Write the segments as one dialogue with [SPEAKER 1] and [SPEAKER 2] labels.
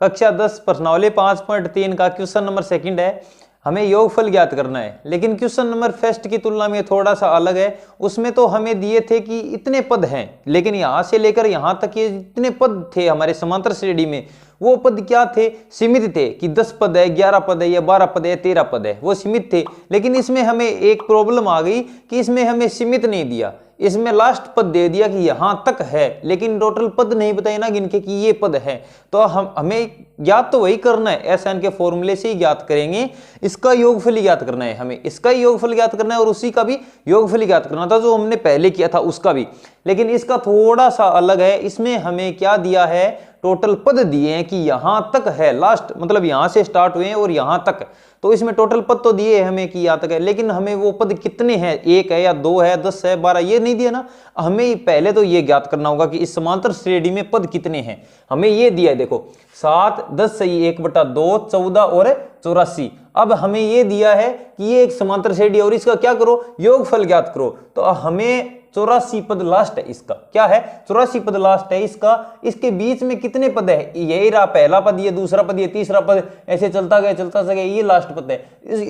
[SPEAKER 1] कक्षा 10 प्रश्नावली 5.3 का क्वेश्चन नंबर सेकंड है। हमें योगफल ज्ञात करना है, लेकिन क्वेश्चन नंबर फर्स्ट की तुलना में थोड़ा सा अलग है। उसमें तो हमें दिए थे कि इतने पद हैं, लेकिन यहां से लेकर यहां तक ये इतने पद थे हमारे समांतर श्रेणी में, वो पद क्या थे? सीमित थे कि 10 पद है, 11 पद है, या 12 पद है, 13 पद है, वो सीमित थे। लेकिन इसमें हमें एक प्रॉब्लम आ गई कि इसमें हमें सीमित नहीं दिया, इसमें लास्ट पद दे दिया कि यहां तक है, लेकिन टोटल पद नहीं बताए ना गिन के कि ये पद है। तो हमें ज्ञात तो वही करना है, एसएन के फॉर्मूले से ही ज्ञात करेंगे। इसका योगफल ही ज्ञात करना है, हमें इसका ही योगफल ज्ञात करना है और उसी का भी योगफल ही ज्ञात करना था जो हमने पहले किया था उसका भी। लेकिन इसका थोड़ा सा अलग है, इसमें हमें क्या दिया है? टोटल पद दिए हैं कि यहां तक है, लास्ट मतलब यहां से स्टार्ट हुए हैं और यहां तक। तो इसमें टोटल पद तो दिए हमें कि यहां तक है, लेकिन हमें वो पद कितने हैं, 1 है या 2 है, 10 है, 12, ये नहीं दिया ना। हमें पहले तो ये ज्ञात करना होगा कि इस समांतर श्रेणी में पद कितने हैं। हमें ये दिया है, देखो 7, 10 सही 1/2, 14 और 84। अब हमें ये दिया है कि ये एक समांतर श्रेणी और इसका क्या करो? योगफल ज्ञात करो। तो हमें 84 पद लास्ट है, इसका क्या है? 84 पद लास्ट है इसका। इसके बीच में कितने पद है? यही रहा पहला पद, ये दूसरा पद, ये तीसरा पद, ऐसे चलता गया, ये लास्ट पद है।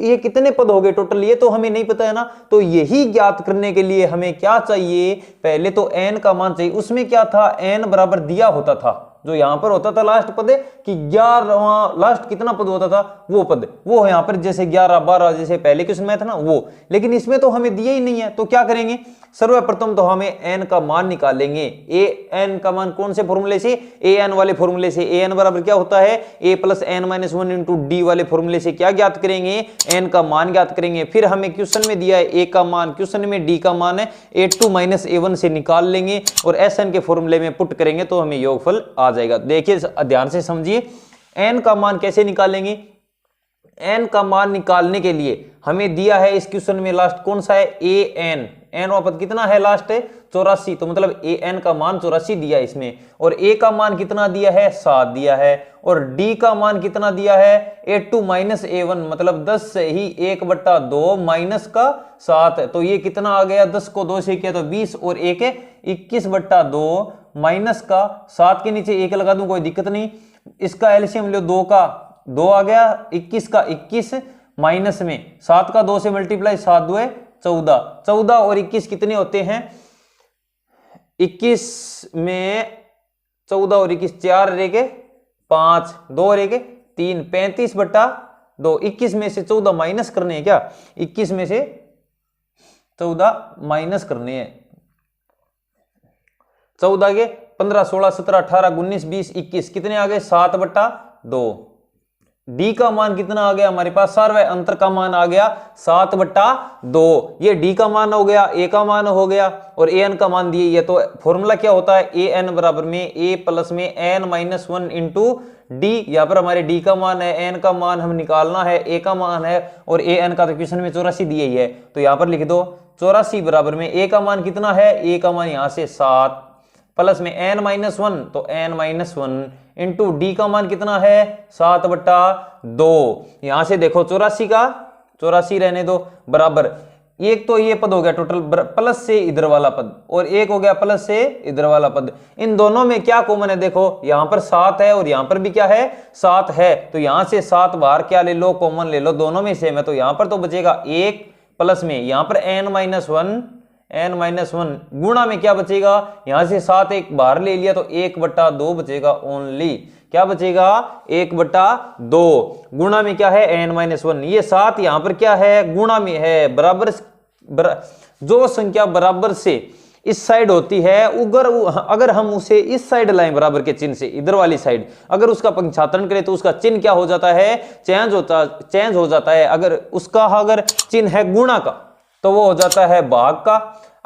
[SPEAKER 1] ये कितने पद हो गए टोटल? ये तो हमें नहीं पता है ना। तो यही ज्ञात करने के लिए हमें क्या चाहिए? पहले तो n का मान चाहिए। उसमें क्या था? n बराबर दिया होता था, जो यहां पर होता था लास्ट पद है कि 11वां लास्ट कितना पद होता था, वो पद, वो है यहां पर जैसे 11, 12 जैसे पहले क्वेश्चन में था ना वो। लेकिन इसमें तो हमें दिया ही नहीं है, तो क्या करेंगे? सर्वप्रथम तो हमें n का मान निकालेंगे। an का मान कौन से फॉर्मूले से? an वाले फॉर्मूले से। an बराबर क्या होता है? a + n-1 इंटू d वाले फॉर्मूले से क्या ज्ञात करेंगे? n का मान ज्ञात करेंगे। फिर हमें क्वेश्चन में दिया है a का मान, क्वेश्चन में d का मान है, a2 - a1 से निकाल लेंगे और sn के फॉर्मूले में पुट करेंगे तो हमें योगफल आ जाएगा। देखिए ध्यान से समझिए, n का मान कैसे निकालेंगे? n का मान निकालने के लिए हमें दिया है इस क्वेश्चन में लास्ट कौन सा है? an वाला पद कितना है? लास्ट है 84। तो मतलब an का मान 84 दिया इसमें, और a का मान कितना दिया है? 7 दिया है, और d का मान कितना दिया है? a2 - a1 मतलब 10 से ही 1/2 माइनस का 7। तो ये कितना आ गया? 10 को 2 से किया तो 20 और 1 है 21/2 माइनस का 7 के नीचे 1 लगा दूं, कोई दिक्कत नहीं। इसका एलसीएम लो, 2 का 2 आ गया, 21 का 21 माइनस में 7 का 2 से मल्टीप्लाई, 7 2 14, 14 और 21 कितने होते हैं? 21 में 14 और 21 4 रह गए 5, 2 रह गए 3, 35/2। 21 में से 14 माइनस करने हैं क्या? 21 में से 14 माइनस करने हैं। 14 के 15, 16, 17, 18, 19, 20, 21 कितने आ गए? 7/2। डी का मान कितना आ गया हमारे पास? सर्व अंतर का मान आ गया 7/2। ये डी का मान हो गया, ए का मान हो गया और ए एन का मान दिए। ये तो फॉर्मूला क्या होता है? ए एन बराबर में ए प्लस में n-1 इंटू डी। यहाँ पर हमारे डी का मान है, एन का मान हम निकालना है, ए का मान है और ए एन का तो क्वेश्चन में 84 दिए ही है, तो यहाँ पर लिख दो 84 बराबर में ए का मान कितना है? ए का मान यहाँ से 7 प्लस में n-1 तो n-1 इंटू डी का मान कितना है? 7/2। यहां से देखो 84 का 84 रहने दो बराबर, एक तो ये पद हो गया टोटल प्लस से इधर वाला पद, और एक हो गया प्लस से इधर वाला पद। इन दोनों में क्या कॉमन है? देखो यहां पर 7 है और यहां पर भी क्या है? 7 है। तो यहां से 7 बाहर क्या ले लो? कॉमन ले लो, दोनों में सेम है। तो यहां पर तो बचेगा 1 प्लस में यहां पर n-1 गुणा में क्या बचेगा? यहां से 7 एक बाहर ले लिया तो 1/2 बचेगा ओनली। क्या बचेगा? 1/2 गुणा में क्या है? n-1। ये 7 यहां पर क्या है? गुणा में है। बराबर जो संख्या बराबर से इस साइड होती है, अगर हम उसे इस साइड लाएं बराबर के चिन्ह से, इधर वाली साइड, अगर उसका पंचातरण करें तो उसका चिन्ह क्या हो जाता है? चेंज हो जाता है। अगर उसका चिन्ह है गुणा का तो वो हो जाता है भाग का,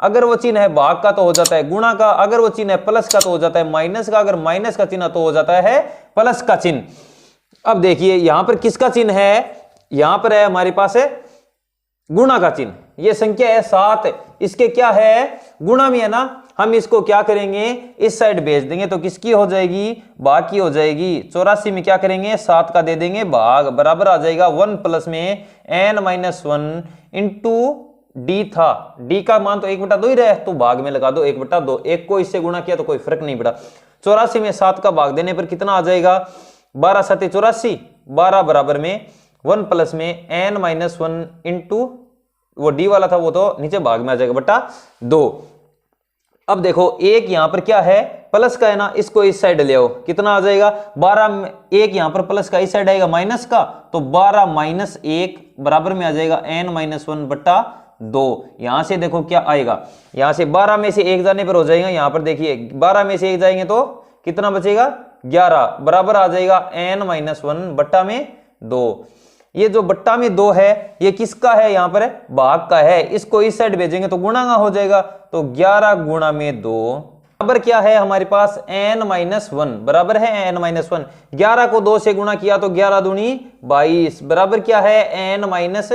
[SPEAKER 1] अगर वो चिन्ह है भाग का तो हो जाता है गुणा का, अगर वो चिन्ह है प्लस का तो हो जाता है माइनस का, अगर माइनस का चिन्ह तो हो जाता है प्लस का चिन्ह। अब देखिए यहां पर किसका चिन्ह है? यहां पर है हमारे पास है गुणा का चिन्ह। ये संख्या है 7, इसके क्या है? गुणा में है ना। हम इसको क्या करेंगे? इस साइड भेज देंगे तो किसकी हो जाएगी? भाग की हो जाएगी। 84 में क्या करेंगे? 7 का दे देंगे भाग, बराबर आ जाएगा 1 प्लस में n-1 इंटू डी था। डी का मान तो 1/2 ही रहा, तो भाग में लगा दो 1/2। एक को इससे गुणा किया तो कोई फर्क नहीं पड़ा। 84 में 7 का भाग देने पर कितना आ जाएगा? 12 7 84, 12 बराबर में 1 प्लस में n-1 इंटू वो डी वाला था वो तो नीचे भाग में आ जाएगा बटा 2। अब देखो एक यहां पर क्या है प्लस का है ना, इसको इस साइड ले आओ, कितना आ जाएगा 12, एक यहां पर प्लस का इस साइड आएगा माइनस का, तो 12 माइनस 1 बराबर में आ जाएगा n-1 बटा 2। यहां से देखो क्या आएगा, यहां से 12 में से 1 जाने पर हो जाएगा, यहां पर देखिए 12 में से 1 जाएंगे तो कितना बचेगा 11 बराबर आ जाएगा n-1 बट्टा में 2। ये जो बट्टा में 2 है ये किसका है, यहां पर भाग का है, इसको इस साइड भेजेंगे तो गुणा हो जाएगा, तो 11 गुणा में 2 बराबर क्या है हमारे पास n-1 बराबर है n-1। 11 को 2 से गुणा किया तो 11 दूनी 22 बराबर क्या है n-1।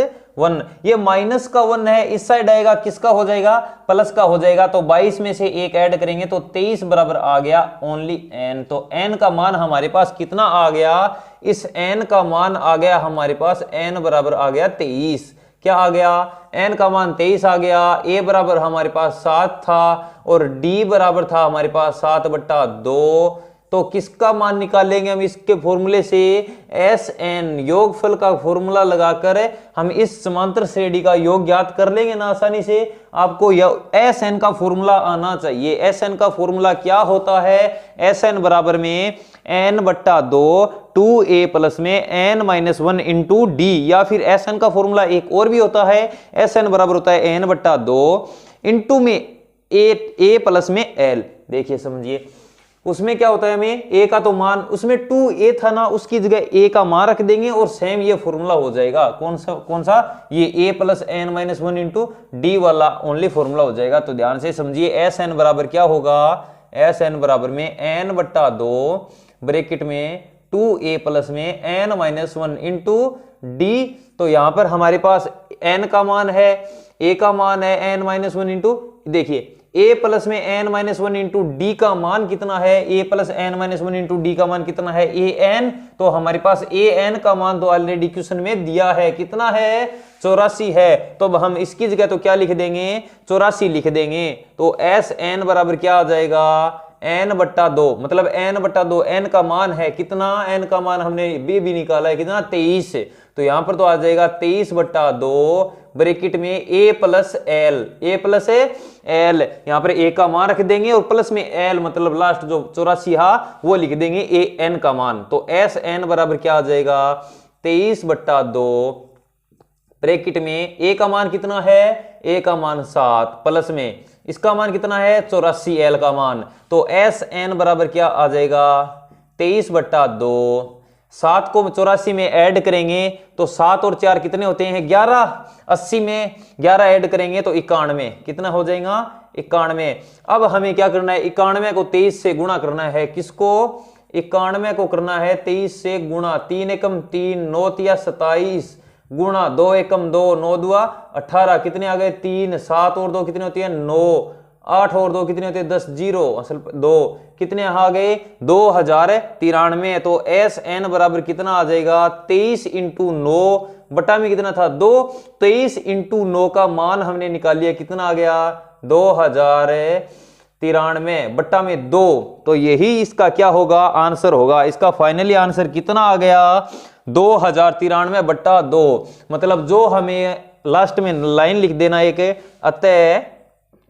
[SPEAKER 1] ये माइनस का 1 है, इस साइड आएगा किसका हो जाएगा प्लस का हो जाएगा, तो 22 में से 1 ऐड करेंगे तो 23 बराबर आ गया ओनली n। तो n का मान हमारे पास कितना आ गया, इस n का मान आ गया हमारे पास n बराबर आ गया 23। क्या आ गया n का मान 23 आ गया। a बराबर हमारे पास 7 था और d बराबर था हमारे पास 7 बट्टा 2। तो किसका मान निकालेंगे हम इसके फॉर्मूले से, Sn योगफल का फॉर्मूला लगाकर हम इस समांतर श्रेणी का योग ज्ञात कर लेंगे ना आसानी से। आपको Sn का फॉर्मूला आना चाहिए। Sn का फॉर्मूला क्या होता है, Sn बराबर में n बट्टा 2 2a प्लस में n-1 इंटू डी, या फिर Sn का फॉर्मूला एक और भी होता है, Sn बराबर होता है n बट्टा 2 इंटू में a प्लस में l। देखिए समझिए उसमें क्या होता है, हमें a का तो मान उसमें 2a था ना, उसकी जगह a का मान रख देंगे और सेम ये फॉर्मूला हो जाएगा। कौन सा ये a plus n-1 into D वाला ओनली फॉर्मूला हो जाएगा। तो ध्यान से समझिए Sn बराबर क्या होगा, Sn बराबर में n बट्टा 2 ब्रैकेट में 2a प्लस में n-1 इंटू डी। तो यहां पर हमारे पास n का मान है, a का मान है n-1 इंटू, देखिए a प्लस में n-1 इंटू डी का मान कितना है, a plus n-1 into D का मान कितना है an। तो हमारे पास an का मान तो ऑलरेडी क्वेश्चन में दिया है, कितना है 84 है। तो अब हम इसकी जगह तो क्या लिख देंगे 84 लिख देंगे। तो Sn बराबर क्या आ जाएगा n बट्टा 2, मतलब n बट्टा 2 n का मान है कितना, n का मान हमने भी निकाला है कितना 23। तो यहां पर तो आ जाएगा 23 बट्टा 2 ब्रैकेट में a प्लस एल, यहां पर a का मान रख देंगे और प्लस में l मतलब लास्ट जो 84 हा वो लिख देंगे a n का मान। तो Sn बराबर क्या आ जाएगा 23 बट्टा 2 ब्रैकेट में a का मान कितना है, a का मान 7 प्लस में इसका मान कितना है 84 l का मान। तो Sn बराबर क्या आ जाएगा 23 बट्टा 2, 7 को 84 में ऐड करेंगे तो 7 और 4 कितने होते हैं 11, 80 में 11 ऐड करेंगे तो 91, कितना हो जाएगा 91। अब हमें क्या करना है 91 को 23 से गुणा करना है, किसको 91 को करना है 23 से गुणा, 3 एकम 3 9 तिया 27 गुणा 2 एकम 2 9 दुआ 18, कितने आ गए 3, 7 और 2 कितने होती है 9, 8 और 2 कितने होते हैं 10, 0 असल 2 कितने आ गए 2093। तो Sn बराबर कितना आ जाएगा 23 इंटू 9 बटा में कितना था 2, 23 इंटू 9 का मान हमने निकाल लिया, कितना आ गया 2093 बट्टा में 2। तो यही इसका क्या होगा आंसर होगा। इसका फाइनली आंसर कितना आ गया 2093 बट्टा 2। मतलब जो हमें लास्ट में लाइन लिख देना एक,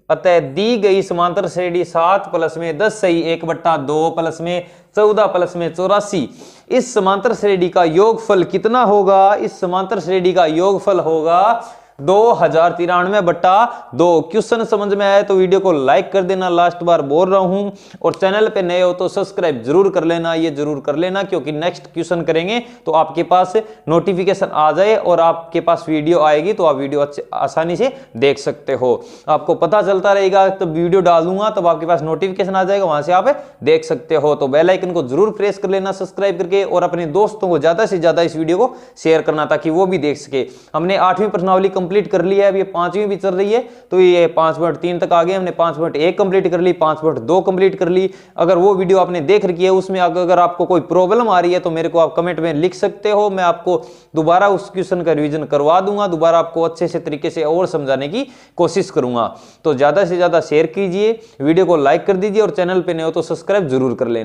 [SPEAKER 1] अतः दी गई समांतर श्रेणी 7 प्लस में 10 सही 1 बट्टा 2 प्लस में 14 प्लस में 84, इस समांतर श्रेणी का योगफल कितना होगा, इस समांतर श्रेणी का योगफल होगा 2093 बट्टा 2। क्वेश्चन समझ में आया तो वीडियो को लाइक कर देना, लास्ट बार बोल रहा हूं, और चैनल पे नए हो तो सब्सक्राइब जरूर कर लेना, ये जरूर कर लेना, क्योंकि नेक्स्ट क्वेश्चन करेंगे तो आपके पास नोटिफिकेशन आ जाए और आपके पास वीडियो आएगी तो आप वीडियो आसानी से देख सकते हो। आपको पता चलता रहेगा, तब वीडियो डाल दूंगा तब आपके पास नोटिफिकेशन आ जाएगा, वहां से आप देख सकते हो। तो बेल आइकन को जरूर प्रेस कर लेना सब्सक्राइब करके, और अपने दोस्तों को ज्यादा से ज्यादा इस वीडियो को शेयर करना ताकि वो भी देख सके। हमने 8वीं प्रश्नावली कंप्लीट कर ली है, अब ये 5वीं भी चल रही है, तो ये 5.3 तक आ गए। हमने 5.1 कंप्लीट कर ली, 5.2 कंप्लीट कर ली। अगर वो वीडियो आपने देख रखी है, उसमें अगर आपको कोई प्रॉब्लम आ रही है तो मेरे को आप कमेंट में लिख सकते हो, मैं आपको दोबारा उस क्वेश्चन का रिवीजन करवा दूंगा, दोबारा आपको अच्छे से तरीके से और समझाने की कोशिश करूंगा। तो ज्यादा से ज्यादा शेयर कीजिए, वीडियो को लाइक कर दीजिए, और चैनल पे नए हो तो सब्सक्राइब जरूर कर लेना।